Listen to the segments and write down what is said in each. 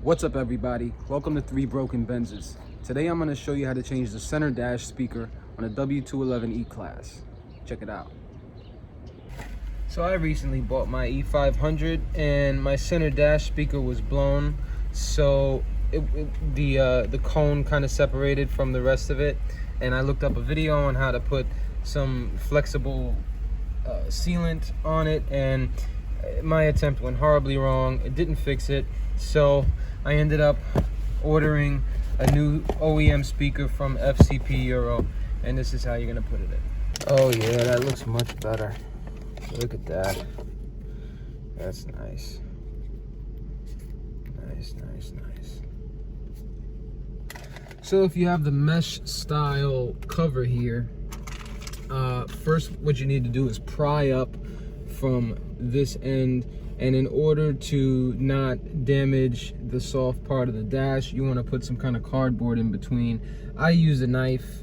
What's up everybody? Welcome to 3 Broken Benzes. Today I'm going to show you how to change the center dash speaker on a W211 E-Class. Check it out. So I recently bought my E500 and my center dash speaker was blown, so the cone kind of separated from the rest of it, and I looked up a video on how to put some flexible sealant on it, and my attempt went horribly wrong. It didn't fix it, so I ended up ordering a new OEM speaker from FCP Euro, and this is how you're gonna put it in. Oh yeah, that looks much better. Look at that. That's nice. Nice. So if you have the mesh style cover here, first what you need to do is pry up from this end, and in order to not damage the soft part of the dash, you want to put some kind of cardboard in between. I use a knife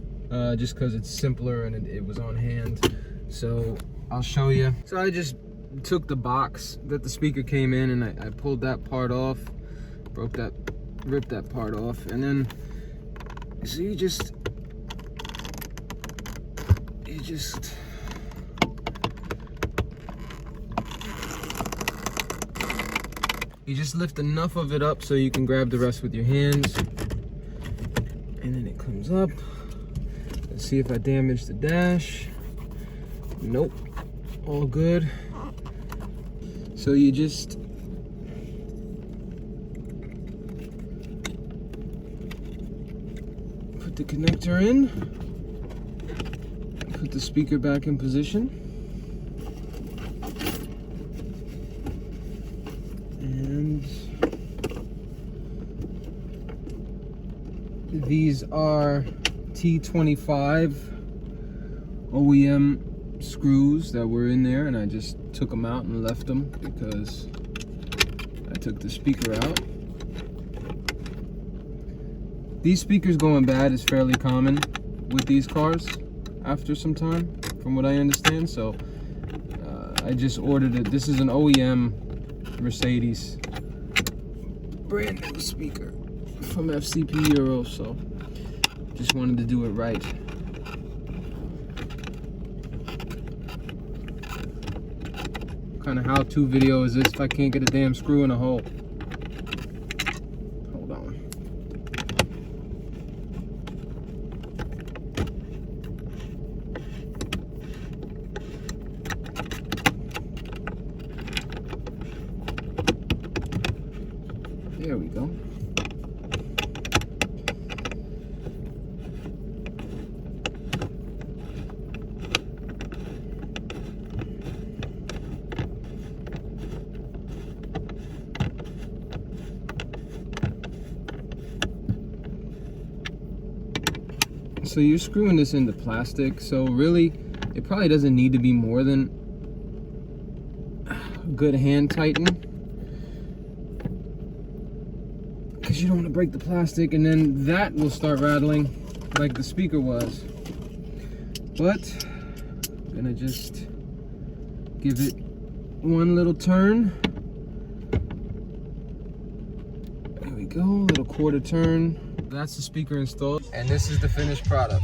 just because it's simpler and it was on hand, so I'll show you. So I just took the box that the speaker came in and I pulled that part off, ripped that part off, and then so you just lift enough of it up so you can grab the rest with your hands, and then it comes up. Let's see if I damaged the dash. Nope, all good. So you just put the connector in, put the speaker back in position, and these are T25 OEM screws that were in there, and I just took them out and left them because I took the speaker out. These speakers going bad is fairly common with these cars after some time, from what I understand, so I just ordered it. This is an OEM Mercedes brand new speaker from FCP Euro, so just wanted to do it right. What kind of how-to video is this if I can't get a damn screw in a hole? Hold on. There we go. So you're screwing this into plastic, so really it probably doesn't need to be more than a good hand tighten, because you don't want to break the plastic and then that will start rattling like the speaker was. But I'm gonna just give it one little turn. There we go, little quarter turn. That's the speaker installed, and this is the finished product.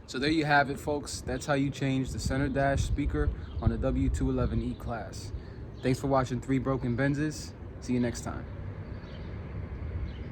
So there you have it, folks. That's how you change the center dash speaker on a W211 E-Class. Thanks for watching 3 Broken Benzes. See you next time.